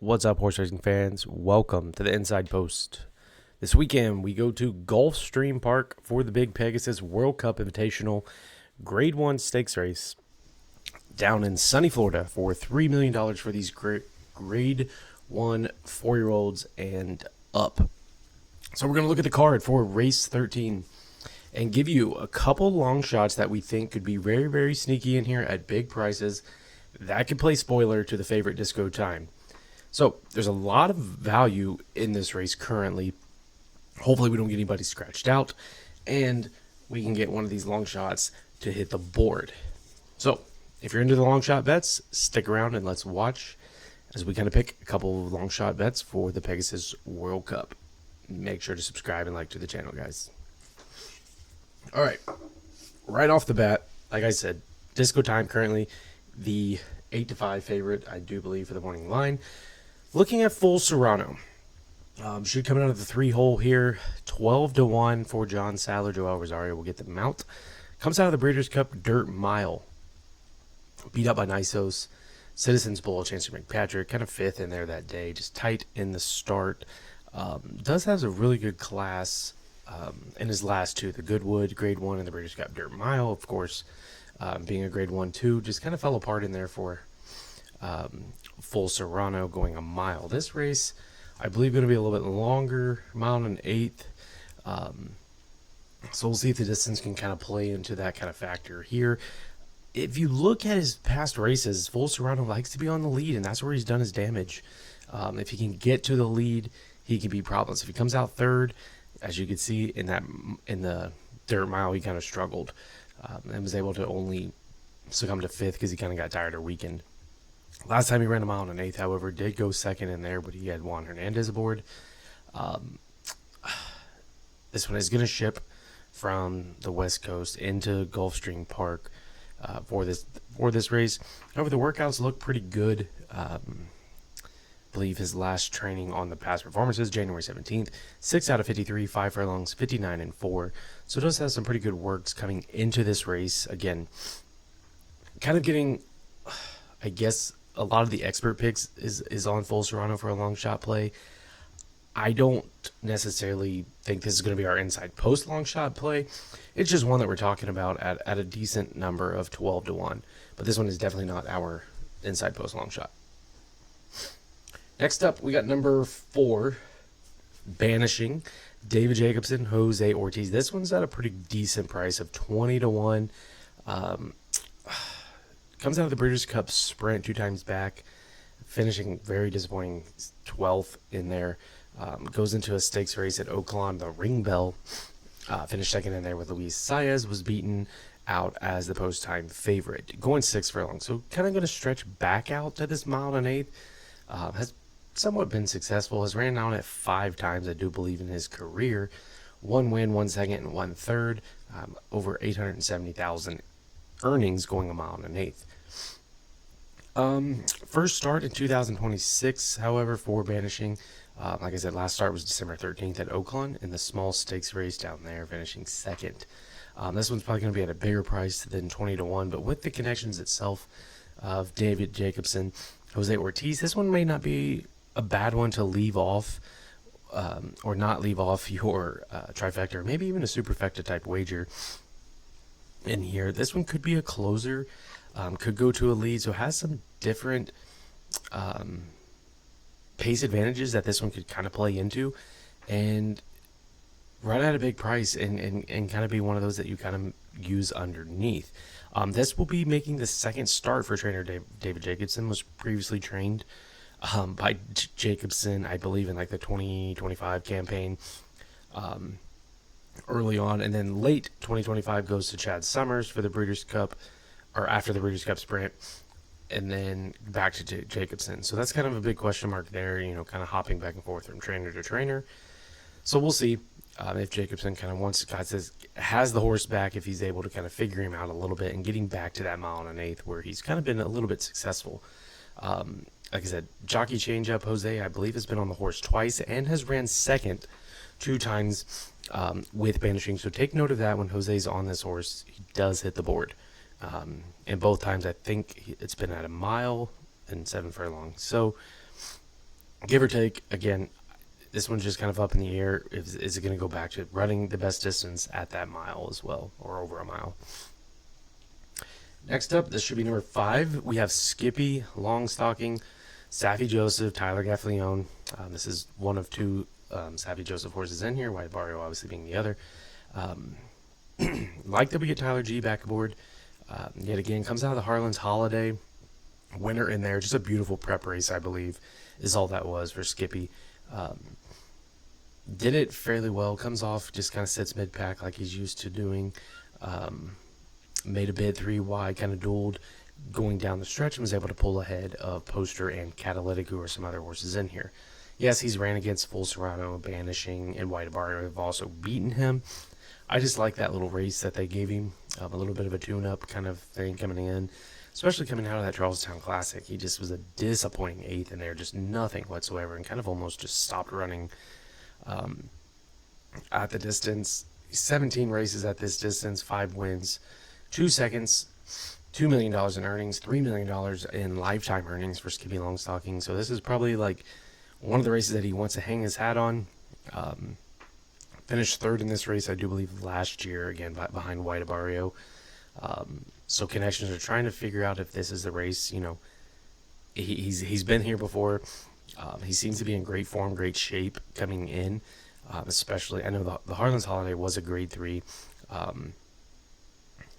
What's up, horse racing fans? Welcome to the Inside Post. This weekend, we go to Gulfstream Park for the big Pegasus World Cup Invitational Grade 1 stakes race down in sunny Florida for $3 million for these Grade 1 4-year-olds and up. So we're going to look at the card for race 13 and give you a couple long shots that we think could be very, very sneaky in here at big prices that could play spoiler to the favorite Disco Time. So there's a lot of value in this race currently. Hopefully we don't get anybody scratched out, and we can get one of these long shots to hit the board. So if you're into the long shot bets, stick around and let's watch as we kind of pick a couple of long shot bets for the Pegasus World Cup. Make sure to subscribe and like to the channel, guys. All right off the bat, like I said, Disco Time currently the 8-5 favorite, I do believe, for the morning line. Looking at full Serrano, should come out of the 3-hole here. 12-1 for John Sadler. Joel Rosario will get the mount. Comes out of the Breeders' Cup Dirt Mile. Beat up by Nisos. Citizens Bowl, Chancellor McPatrick, kind of fifth in there that day. Just tight in the start. Does have a really good class in his last two. The Goodwood, Grade 1, and the Breeders' Cup Dirt Mile, of course, being a Grade 1, 2. Just kind of fell apart in there for full Serrano going a mile. This race, I believe, going to be a little bit longer, mile and an eighth. So we'll see if the distance can kind of play into that kind of factor here. If you look at his past races, full Serrano likes to be on the lead, and that's where he's done his damage. If he can get to the lead, he can be problems. If he comes out third, as you can see in the dirt mile, he kind of struggled and was able to only succumb to fifth because he kind of got tired or weakened. Last time he ran a mile and an eighth, however, did go second in there, but he had Juan Hernandez aboard. This one is going to ship from the West Coast into Gulfstream Park for this race. However, the workouts look pretty good. I believe his last training on the past performances, January 17th, 6 out of 53, 5 furlongs, 59 and 4. So it does have some pretty good works coming into this race. Again, kind of getting, I guess, a lot of the expert picks is on full Serrano for a long shot play. I don't necessarily think this is going to be our inside post long shot play. It's just one that we're talking about at a decent number of 12-1. But this one is definitely not our inside post long shot. Next up, we got number 4, Banishing, David Jacobson, Jose Ortiz. This one's at a pretty decent price of 20-1. Comes out of the Breeders' Cup Sprint 2 times back, finishing very disappointing 12th in there. Goes into a stakes race at Oaklawn, the Ring Bell. Finished second in there with Luis Saez, was beaten out as the post-time favorite. Going 6 furlongs, so kind of going to stretch back out to this mile and an eighth. Has somewhat been successful. Has ran down at 5 times, I do believe, in his career. 1 win, 1 second, and 1 third. Over 870,000 earnings going a mile and an eighth. First start in 2026, however, for Banishing. Like I said, last start was December 13th at Oaklawn in the small stakes race down there, finishing second. This one's probably going to be at a bigger price than 20-1, but with the connections itself of David Jacobson, Jose Ortiz, this one may not be a bad one to leave off or not leave off your trifecta, or maybe even a superfecta type wager in here. This one could be a closer, could go to a lead, so has some different pace advantages that this one could kind of play into, and right at a big price, and kind of be one of those that you kind of use underneath. This will be making the second start for trainer David Jacobson. Was previously trained by Jacobson, I believe, in like the 2025 campaign. Early on, and then late 2025 goes to Chad Summers for the Breeders' Cup, or after the Breeders' Cup Sprint, and then back to Jacobson. So that's kind of a big question mark there, kind of hopping back and forth from trainer to trainer. So we'll see if Jacobson kind of has the horse back, if he's able to kind of figure him out a little bit and getting back to that mile and an eighth where he's kind of been a little bit successful. Like I said, jockey changeup, Jose, I believe, has been on the horse twice and has ran second 2 times with Banishing. So take note of that. When Jose's on this horse, he does hit the board. And both times I think it's been at a mile and 7 furlongs. So Give or take, again, this one's just kind of up in the air. Is it going to go back to running the best distance at that mile as well, or over a mile? Next up, this should be number 5. We have Skippy, longstocking, Saffy Joseph, Tyler Gaffleone. This is one of 2 Saffy Joseph horses in here, White Barrio obviously being the other. Like that we get Tyler G back aboard. Yet again, comes out of the Harlan's Holiday. Winner in there. Just a beautiful prep race, I believe, is all that was for Skippy. Did it fairly well. Comes off, just kind of sits mid-pack like he's used to doing. Made a bid 3 wide, kind of dueled going down the stretch, and was able to pull ahead of Poster and Catalytic, who are some other horses in here. Yes, he's ran against Full Serrano, Banishing, and White Barrio have also beaten him. I just like that little race that they gave him, a little bit of a tune-up kind of thing coming in, especially coming out of that Charlestown Classic. He just was a disappointing 8th in there, just nothing whatsoever, and kind of almost just stopped running at the distance. 17 races at this distance, 5 wins, 2 seconds, $2 million in earnings, $3 million in lifetime earnings for Skippy Longstocking. So this is probably like one of the races that he wants to hang his hat on. Finished 3rd in this race, I do believe, last year, again, behind White Barrio. So connections are trying to figure out if this is the race. You know, he's been here before. He seems to be in great form, great shape coming in. Especially, I know the Harlan's Holiday was a grade 3.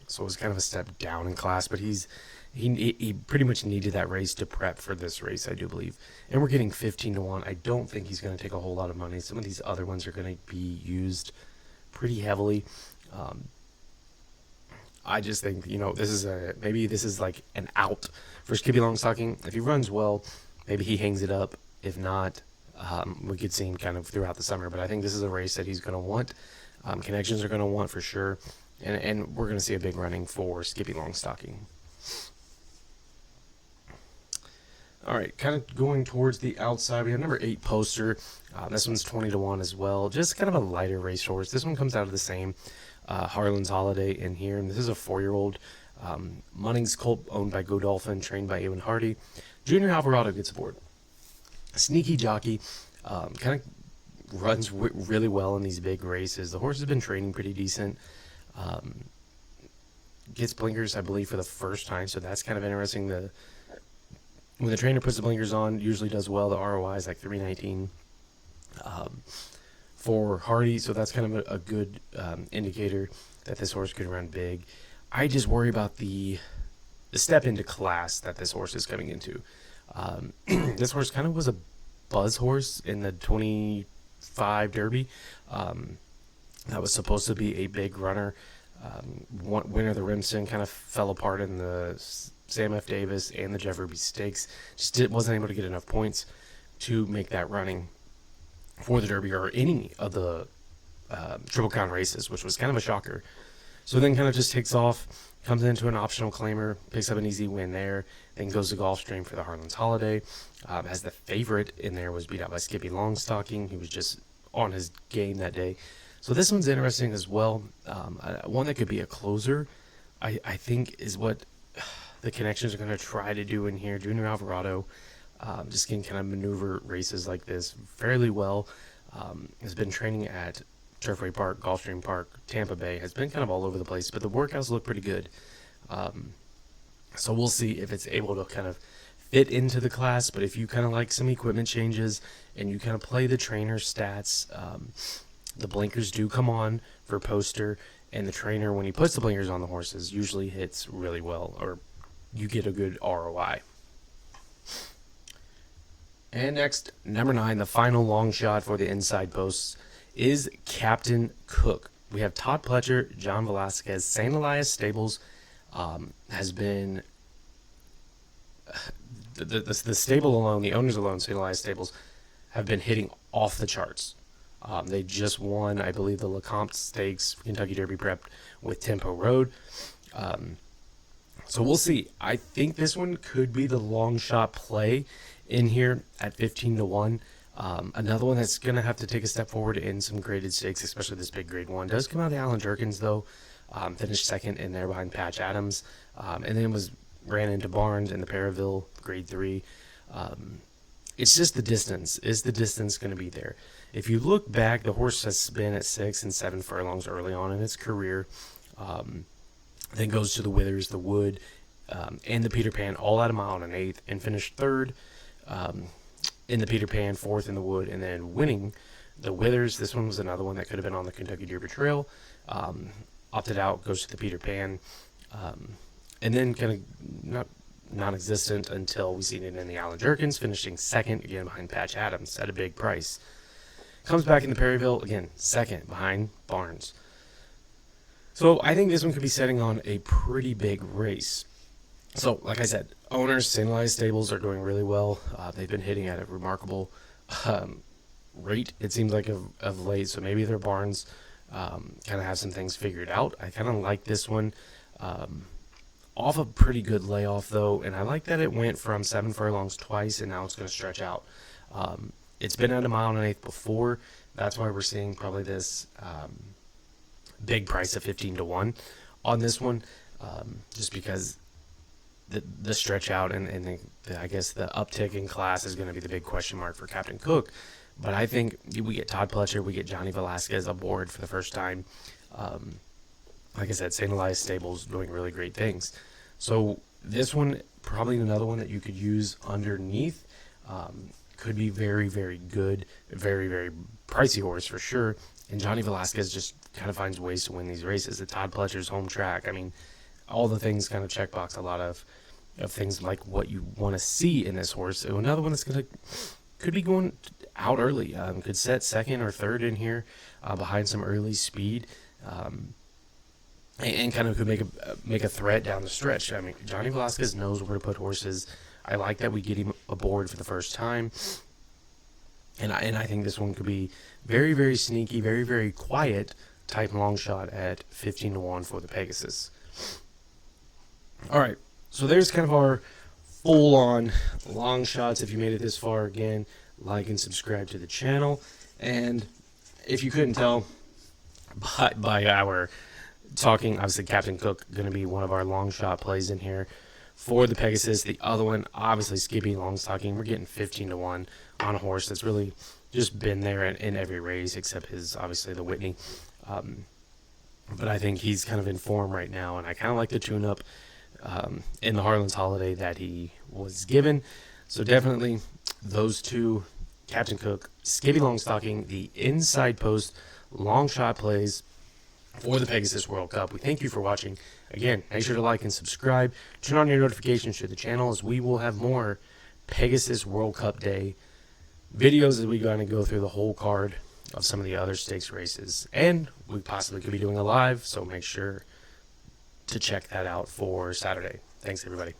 So it was kind of a step down in class, but he pretty much needed that race to prep for this race, I do believe. And we're getting 15-1. I don't think he's going to take a whole lot of money. Some of these other ones are going to be used pretty heavily. I just think, maybe this is like an out for Skippy Longstocking. If he runs well, maybe he hangs it up. If not, we could see him kind of throughout the summer. But I think this is a race that he's going to want. Connections are going to want for sure. And we're going to see a big running for Skippy Longstocking. All right, kind of going towards the outside, we have number 8 Poster. This one's 20-1 as well. Just kind of a lighter racehorse. This one comes out of the same Harlan's Holiday in here. And this is a 4-year-old. Munnings colt owned by Godolphin, trained by Ewan Hardy. Junior Alvarado gets aboard. Sneaky jockey. Kind of runs really well in these big races. The horse has been training pretty decent. Gets blinkers, I believe, for the first time, so that's kind of interesting. When the trainer puts the blinkers on, usually does well. The ROI is like 319 for Hardy, so that's kind of a good indicator that this horse could run big. I just worry about the step into class that this horse is coming into. This horse kind of was a buzz horse in the 25 Derby. That was supposed to be a big runner. Winner of the Remsen kind of fell apart in the Sam F. Davis and the Jeff Ruby Stakes. Just wasn't able to get enough points to make that running for the Derby or any of the Triple Crown races, which was kind of a shocker. So then kind of just takes off, comes into an optional claimer, picks up an easy win there, then goes to Gulfstream for the Harlan's Holiday. As the favorite in there was beat out by Skippy Longstocking. He was just on his game that day. So this one's interesting as well. One that could be a closer, I think, is what the connections are going to try to do in here. Junior Alvarado just can kind of maneuver races like this fairly well. Has been training at Turfway Park, Gulfstream Park, Tampa Bay. Has been kind of all over the place, but the workouts look pretty good. So we'll see if it's able to kind of fit into the class. But if you kind of like some equipment changes and you kind of play the trainer stats, the blinkers do come on for Poster, and the trainer, when he puts the blinkers on the horses, usually hits really well, or you get a good ROI. And next, number 9, the final long shot for the inside posts is Captain Cook. We have Todd Pletcher, John Velasquez, St. Elias Stables has been the stable alone, the owners alone, St. Elias Stables, have been hitting off the charts. They just won, I believe, the LeCompte Stakes Kentucky Derby prep with Tempo Road. So we'll see. I think this one could be the long shot play in here at 15-1. Another one that's going to have to take a step forward in some graded stakes, especially this big grade 1. Does come out of the Alan Jerkins, though. Finished second in there behind Patch Adams. And then ran into Barnes in the Paraville grade 3. it's just the distance. Is the distance going to be there? If you look back, the horse has been at 6 and 7 furlongs early on in its career. Then goes to the Withers, the Wood, and the Peter Pan, all at a mile and an eighth, and finished third in the Peter Pan, fourth in the Wood, and then winning the Withers. This one was another one that could have been on the Kentucky Derby Trail. Opted out, goes to the Peter Pan, and then kind of not non-existent until we seen it in the Allen Jerkins, finishing second again behind Patch Adams at a big price. Comes back in the Perryville, again, second behind Barnes. So I think this one could be setting on a pretty big race. So, like I said, owners, St. Elias Stables are doing really well. They've been hitting at a remarkable rate, it seems like, of late. So maybe their barns kind of have some things figured out. I kind of like this one. Off a pretty good layoff, though, and I like that it went from 7 furlongs twice, and now it's going to stretch out. It's been at a mile and an eighth before. That's why we're seeing probably this big price of 15-1 on this one, just because the stretch out and I guess the uptick in class is going to be the big question mark for Captain Cook. But I think we get Todd Pletcher, we get Johnny Velasquez aboard for the first time. Like I said, St. Elias Stables doing really great things. So this one, probably another one that you could use underneath. Could be very, very good. Very, very pricey horse for sure. And Johnny Velasquez just kind of finds ways to win these races. The Todd Pletcher's home track. I mean, all the things kind of checkbox a lot of things like what you want to see in this horse. So another one that's could be going out early. Could set second or third in here behind some early speed. And kind of could make a threat down the stretch. I mean, Johnny Velasquez knows where to put horses. I like that we get him aboard for the first time. And I think this one could be very, very sneaky, very, very quiet type long shot at 15-1 for the Pegasus. All right, so there's kind of our full-on long shots. If you made it this far, again, like and subscribe to the channel. And if you couldn't tell by our talking, obviously Captain Cook going to be one of our long shot plays in here for the Pegasus. The other one, obviously Skippy, longstocking. We're getting 15-1 on a horse that's really just been there in every race except his, obviously, the Whitney. But I think he's kind of in form right now, and I kind of like the tune-up in the Harlan's Holiday that he was given. So definitely those two, Captain Cook, Skippy, longstocking, the inside post long shot plays for the Pegasus World Cup. We thank you for watching. Again, make sure to like and subscribe. Turn on your notifications to the channel, as we will have more Pegasus World Cup Day videos as we kind of go through the whole card of some of the other stakes races. And we possibly could be doing a live, so make sure to check that out for Saturday. Thanks, everybody.